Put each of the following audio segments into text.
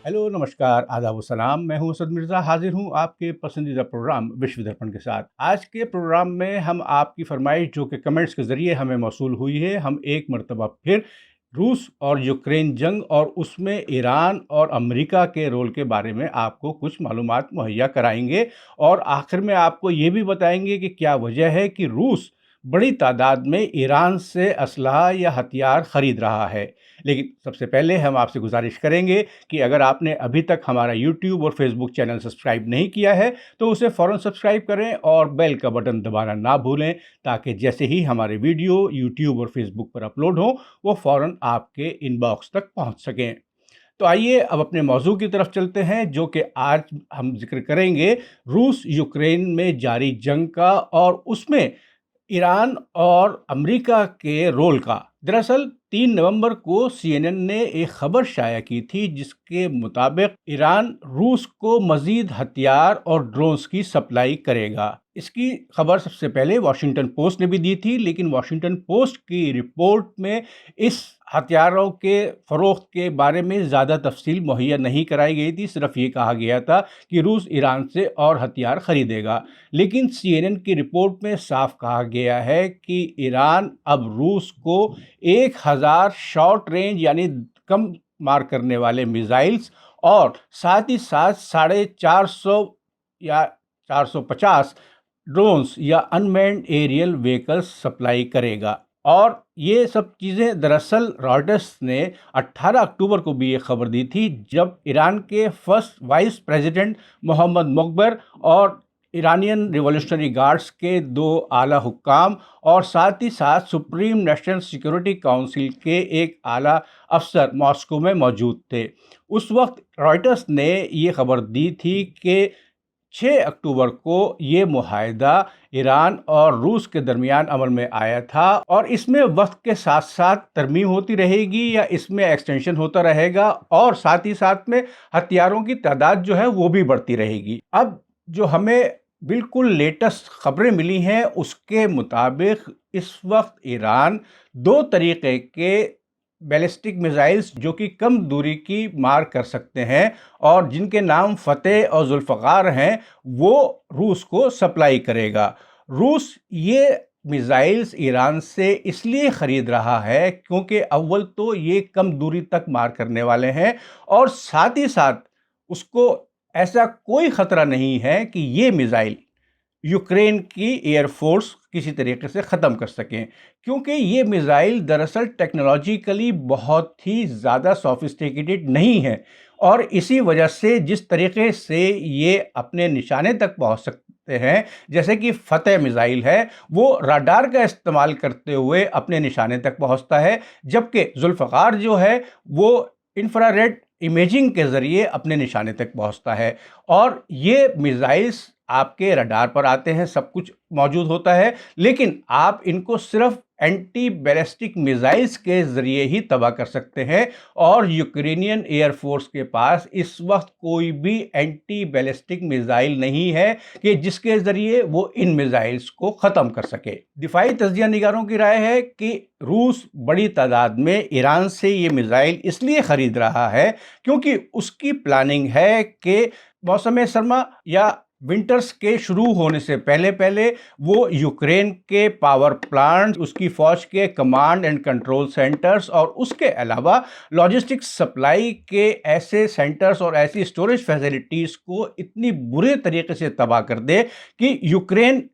Hello, नमस्कार, आदाब व सलाम। मैं हूं असद मिर्ज़ा, हाज़िर हूं आपके पसंदीदा प्रोग्राम विश्व दर्पण के साथ। आज के प्रोग्राम में हम आपकी फ़रमाइश जो कि कमेंट्स के ज़रिए हमें मौसूल हुई है, हम एक मरतबा फिर रूस और यूक्रेन जंग और उसमें ईरान और अमेरिका के रोल के बारे में आपको कुछ मालूमात मुहैया कराएंगे और आखिर में आपको ये भी बताएंगे कि क्या वजह है कि रूस बड़ी तादाद में ईरान से असलहा या हथियार ख़रीद रहा है। लेकिन सबसे पहले हम आपसे गुजारिश करेंगे कि अगर आपने अभी तक हमारा यूट्यूब और फेसबुक चैनल सब्सक्राइब नहीं किया है तो उसे फ़ौरन सब्सक्राइब करें और बेल का बटन दबाना ना भूलें, ताकि जैसे ही हमारे वीडियो यूट्यूब और फेसबुक पर अपलोड हों वो फ़ौरन आपके इनबॉक्स तक पहुंच सकें। तो आइए अब अपने मौजू की तरफ चलते हैं, जो कि आज हम जिक्र करेंगे रूस यूक्रेन में जारी जंग का और उसमें ईरान और अमेरिका के रोल का। दरअसल 3 नवंबर को CNN ने एक खबर शाया की थी जिसके मुताबिक ईरान रूस को मजीद हथियार और ड्रोन्स की सप्लाई करेगा। इसकी खबर सबसे पहले वॉशिंगटन पोस्ट ने भी दी थी, लेकिन वॉशिंगटन पोस्ट की रिपोर्ट में इस हथियारों के फ़रोख्त के बारे में ज़्यादा तफसील मुहैया नहीं कराई गई थी। सिर्फ ये कहा गया था कि रूस ईरान से और हथियार ख़रीदेगा। लेकिन CNN की रिपोर्ट में साफ कहा गया है कि ईरान अब रूस को 1000 शॉर्ट रेंज यानी कम मार करने वाले मिसाइल्स और साथ ही साथ 450 या 450 ड्रोन्स या अनमैन्ड एरियल व्हीकल्स सप्लाई करेगा। और ये सब चीज़ें दरअसल रॉयटर्स ने 18 अक्टूबर को भी ये खबर दी थी, जब ईरान के फर्स्ट वाइस प्रेसिडेंट मोहम्मद मुकबर और ईरानियन रिवॉल्यूशनरी गार्ड्स के 2 आला हुक्काम और साथ ही साथ सुप्रीम नेशनल सिक्योरिटी काउंसिल के एक आला अफसर मॉस्को में मौजूद थे। उस वक्त रॉयटर्स ने ये खबर दी थी कि 6 अक्टूबर को ये मुआहदा ईरान और रूस के दरमियान अमल में आया था और इसमें वक्त के साथ साथ तरमीम होती रहेगी या इसमें एक्सटेंशन होता रहेगा और साथ ही साथ में हथियारों की तादाद जो है वो भी बढ़ती रहेगी। अब जो हमें बिल्कुल लेटेस्ट खबरें मिली हैं उसके मुताबिक इस वक्त ईरान 2 तरीके के बैलिस्टिक मिसाइल्स जो कि कम दूरी की मार कर सकते हैं और जिनके नाम फतेह और जुल्फ़कार हैं, वो रूस को सप्लाई करेगा। रूस ये मिसाइल्स ईरान से इसलिए ख़रीद रहा है क्योंकि अव्वल तो ये कम दूरी तक मार करने वाले हैं और साथ ही साथ उसको ऐसा कोई ख़तरा नहीं है कि ये मिसाइल यूक्रेन की एयरफोर्स किसी तरीके से ख़त्म कर सकें, क्योंकि ये मिसाइल दरअसल टेक्नोलॉजिकली बहुत ही ज़्यादा सोफिस्टिकेटेड नहीं है और इसी वजह से जिस तरीके से ये अपने निशाने तक पहुंच सकते हैं, जैसे कि फतेह मिसाइल है, वो राडार का इस्तेमाल करते हुए अपने निशाने तक पहुंचता है, जबकि जुल्फ़कार जो है वो इंफ्रारेड इमेजिंग के ज़रिए अपने निशाने तक पहुंचता है। और ये मिसाइल्स आपके रडार पर आते हैं, सब कुछ मौजूद होता है, लेकिन आप इनको सिर्फ एंटी बैलिस्टिक मिसाइल्स के ज़रिए ही तबाह कर सकते हैं और यूक्रेनियन एयरफोर्स के पास इस वक्त कोई भी एंटी बैलिस्टिक मिसाइल नहीं है कि जिसके ज़रिए वो इन मिसाइल्स को ख़त्म कर सके। दिफाई तज्ज़िया निगारों की राय है कि रूस बड़ी तादाद में ईरान से ये मिसाइल इसलिए ख़रीद रहा है क्योंकि उसकी प्लानिंग है कि मौसम सरमा या विंटर्स के शुरू होने से पहले पहले वो यूक्रेन के पावर प्लांट, उसकी फ़ौज के कमांड एंड कंट्रोल सेंटर्स और उसके अलावा लॉजिस्टिक्स सप्लाई के ऐसे सेंटर्स और ऐसी स्टोरेज फैसिलिटीज़ को इतनी बुरे तरीके से तबाह कर दे कि यूक्रेन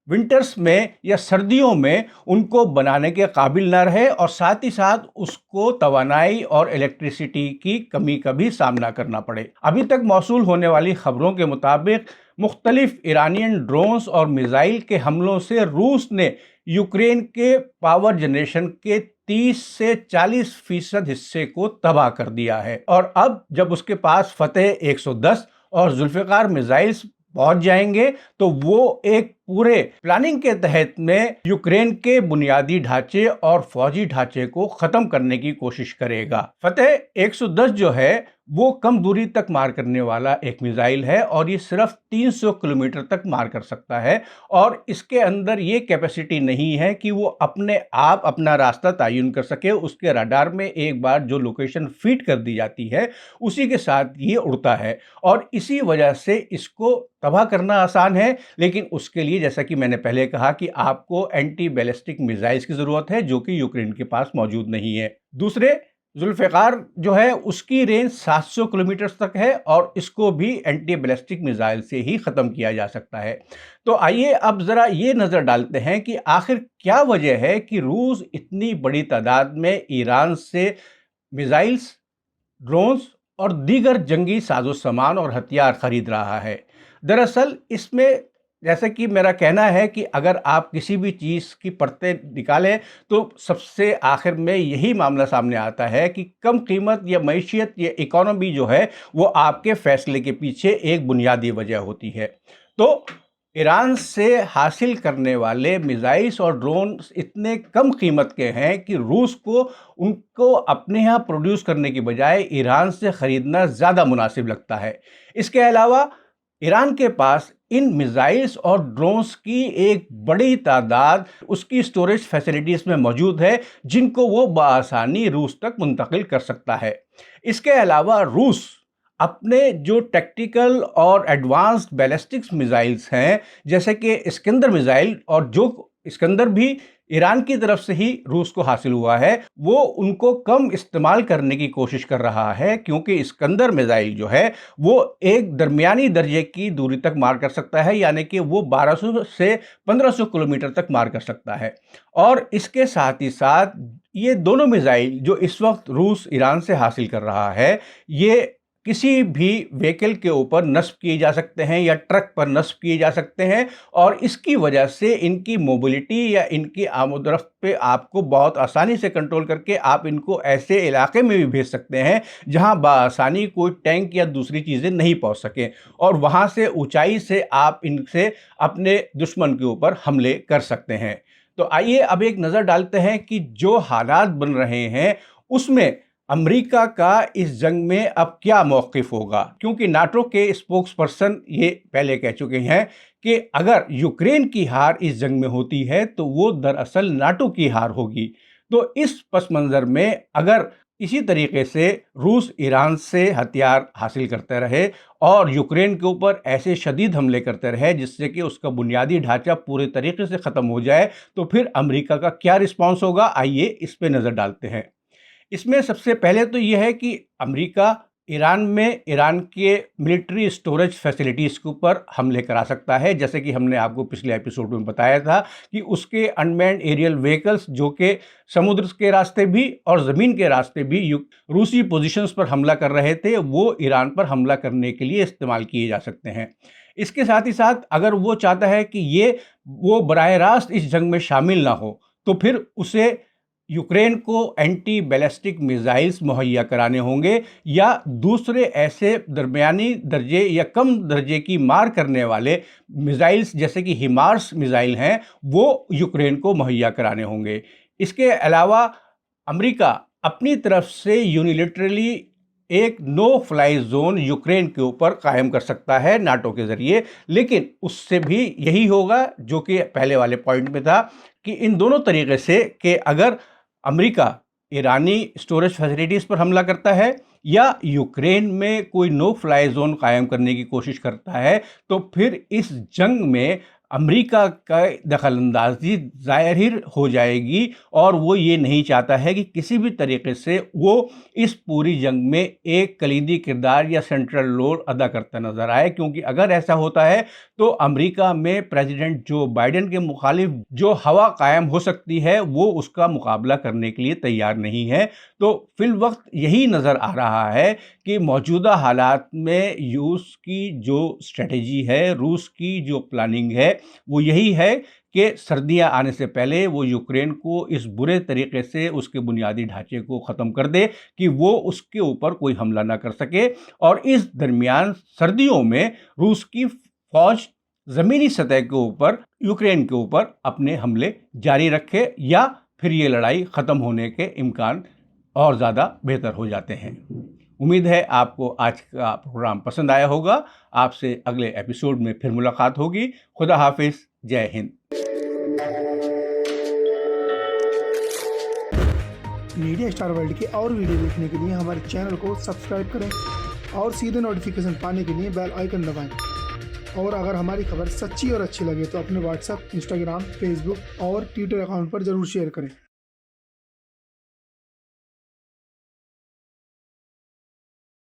विंटर्स में या सर्दियों में उनको बनाने के काबिल न रहे और साथ ही साथ उसको तवानाई और इलेक्ट्रिसिटी की कमी का भी सामना करना पड़े। अभी तक मौसूल होने वाली खबरों के मुताबिक मुख्तलिफ ईरानियन ड्रोन्स और मिसाइल के हमलों से रूस ने यूक्रेन के पावर जनरेशन के 30 से 40% हिस्से को तबाह कर दिया है और अब जब उसके पास फतेह 110 और जुल्फ़िकार मिसाइल्स पहुंच जाएंगे तो वो एक पूरे प्लानिंग के तहत में यूक्रेन के बुनियादी ढांचे और फौजी ढांचे को खत्म करने की कोशिश करेगा। फतेह 110 जो है वो कम दूरी तक मार करने वाला एक मिसाइल है और ये सिर्फ 300 किलोमीटर तक मार कर सकता है और इसके अंदर ये कैपेसिटी नहीं है कि वो अपने आप अपना रास्ता तयन कर सके। उसके रडार में एक बार जो लोकेशन फीड कर दी जाती है उसी के साथ ये उड़ता है और इसी वजह से इसको तबाह करना आसान है, लेकिन उसके लिए जैसा कि मैंने पहले कहा कि आपको एंटी बैलिस्टिक मिसाइल्स की ज़रूरत है जो कि यूक्रेन के पास मौजूद नहीं है। दूसरे जुल्फ़िकार जो है उसकी रेंज 700 किलोमीटर तक है और इसको भी एंटी बैलिस्टिक मिसाइल से ही ख़त्म किया जा सकता है। तो आइए अब ज़रा ये नज़र डालते हैं कि आखिर क्या वजह है कि रूस इतनी बड़ी तादाद में ईरान से मिसाइल्स, ड्रोन्स और दीगर जंगी साजो सामान और हथियार खरीद रहा है। दरअसल इसमें जैसे कि मेरा कहना है कि अगर आप किसी भी चीज़ की परतें निकालें तो सबसे आखिर में यही मामला सामने आता है कि कम कीमत या मईशियत या इकोनॉमी जो है वो आपके फैसले के पीछे एक बुनियादी वजह होती है। तो ईरान से हासिल करने वाले मिसाइल्स और ड्रोन इतने कम कीमत के हैं कि रूस को उनको अपने यहाँ प्रोड्यूस करने की बजाय ईरान से ख़रीदना ज़्यादा मुनासिब लगता है। इसके अलावा ईरान के पास इन मिसाइल्स और ड्रोन्स की एक बड़ी तादाद उसकी स्टोरेज फैसिलिटीज़ में मौजूद है जिनको वो बआसानी रूस तक मुंतकिल कर सकता है। इसके अलावा रूस अपने जो टैक्टिकल और एडवांस्ड बैलिस्टिक्स मिसाइल्स हैं जैसे कि इस्कंदर मिसाइल, और जो इस्कंदर भी ईरान की तरफ से ही रूस को हासिल हुआ है, वो उनको कम इस्तेमाल करने की कोशिश कर रहा है क्योंकि इस्कंदर मिसाइल जो है वो एक दरमियानी दर्जे की दूरी तक मार कर सकता है, यानी कि वो 1200 से 1500 किलोमीटर तक मार कर सकता है। और इसके साथ ही साथ ये दोनों मिसाइल जो इस वक्त रूस ईरान से हासिल कर रहा है ये किसी भी व्हीकल के ऊपर नस्ब किए जा सकते हैं या ट्रक पर नस्ब किए जा सकते हैं और इसकी वजह से इनकी मोबिलिटी या इनकी आमदरफ्त पे आपको बहुत आसानी से कंट्रोल करके आप इनको ऐसे इलाके में भी भेज सकते हैं जहां बआसानी कोई टैंक या दूसरी चीज़ें नहीं पहुंच सकें और वहां से ऊंचाई से आप इनसे अपने दुश्मन के ऊपर हमले कर सकते हैं। तो आइए अब एक नज़र डालते हैं कि जो हालात बन रहे हैं उसमें अमेरिका का इस जंग में अब क्या मौक़िफ़ होगा, क्योंकि नाटो के स्पोक्स पर्सन ये पहले कह चुके हैं कि अगर यूक्रेन की हार इस जंग में होती है तो वो दरअसल नाटो की हार होगी। तो इस पस मंज़र में अगर इसी तरीके से रूस ईरान से हथियार हासिल करते रहे और यूक्रेन के ऊपर ऐसे शदीद हमले करते रहे जिससे कि उसका बुनियादी ढांचा पूरे तरीके से ख़त्म हो जाए, तो फिर अमेरिका का क्या रिस्पॉन्स होगा, आइए इस पे नज़र डालते हैं। इसमें सबसे पहले तो यह है कि अमेरिका ईरान में ईरान के मिलिट्री स्टोरेज फैसिलिटीज़ के ऊपर हमले करा सकता है, जैसे कि हमने आपको पिछले एपिसोड में बताया था कि उसके अनमैन्ड एरियल व्हीकल्स जो कि समुद्र के रास्ते भी और ज़मीन के रास्ते भी रूसी पोजीशंस पर हमला कर रहे थे, वो ईरान पर हमला करने के लिए इस्तेमाल किए जा सकते हैं। इसके साथ ही साथ अगर वो चाहता है कि वो बराह रास्त इस जंग में शामिल ना हो तो फिर उसे यूक्रेन को एंटी बैलिस्टिक मिसाइल्स मुहैया कराने होंगे या दूसरे ऐसे दरमियानी दर्जे या कम दर्जे की मार करने वाले मिसाइल्स जैसे कि हिमार्स मिसाइल हैं वो यूक्रेन को मुहैया कराने होंगे। इसके अलावा अमेरिका अपनी तरफ से यूनिलैटरली एक नो फ्लाई जोन यूक्रेन के ऊपर कायम कर सकता है नाटो के ज़रिए, लेकिन उससे भी यही होगा जो कि पहले वाले पॉइंट में था कि इन दोनों तरीके से कि अगर अमेरिका ईरानी स्टोरेज फैसिलिटीज़ पर हमला करता है या यूक्रेन में कोई नो फ्लाई जोन कायम करने की कोशिश करता है तो फिर इस जंग में अमेरिका का दखलंदाजी ज़ाहिर हो जाएगी और वो ये नहीं चाहता है कि किसी भी तरीके से वो इस पूरी जंग में एक कलीदी किरदार या सेंट्रल रोल अदा करता नज़र आए, क्योंकि अगर ऐसा होता है तो अमेरिका में प्रेसिडेंट जो बाइडेन के मुखालिफ जो हवा कायम हो सकती है वो उसका मुकाबला करने के लिए तैयार नहीं है। तो फिल वक्त यही नज़र आ रहा है कि मौजूदा हालात में रूस की जो स्ट्रेटजी है, रूस की जो प्लानिंग है वो यही है कि सर्दियां आने से पहले वो यूक्रेन को इस बुरे तरीके से उसके बुनियादी ढांचे को ख़त्म कर दे कि वो उसके ऊपर कोई हमला ना कर सके, और इस दरमियान सर्दियों में रूस की फौज ज़मीनी सतह के ऊपर यूक्रेन के ऊपर अपने हमले जारी रखे या फिर ये लड़ाई ख़त्म होने के इम्कान और ज़्यादा बेहतर हो जाते हैं। उम्मीद है आपको आज का प्रोग्राम पसंद आया होगा। आपसे अगले एपिसोड में फिर मुलाकात होगी। खुदा हाफिज़, जय हिंद। मीडिया स्टार वर्ल्ड के और वीडियो देखने के लिए हमारे चैनल को सब्सक्राइब करें और सीधे नोटिफिकेशन पाने के लिए बेल आइकन दबाएं। और अगर हमारी खबर सच्ची और अच्छी लगे तो अपने व्हाट्सएप, इंस्टाग्राम, फेसबुक और ट्विटर अकाउंट पर ज़रूर शेयर करें।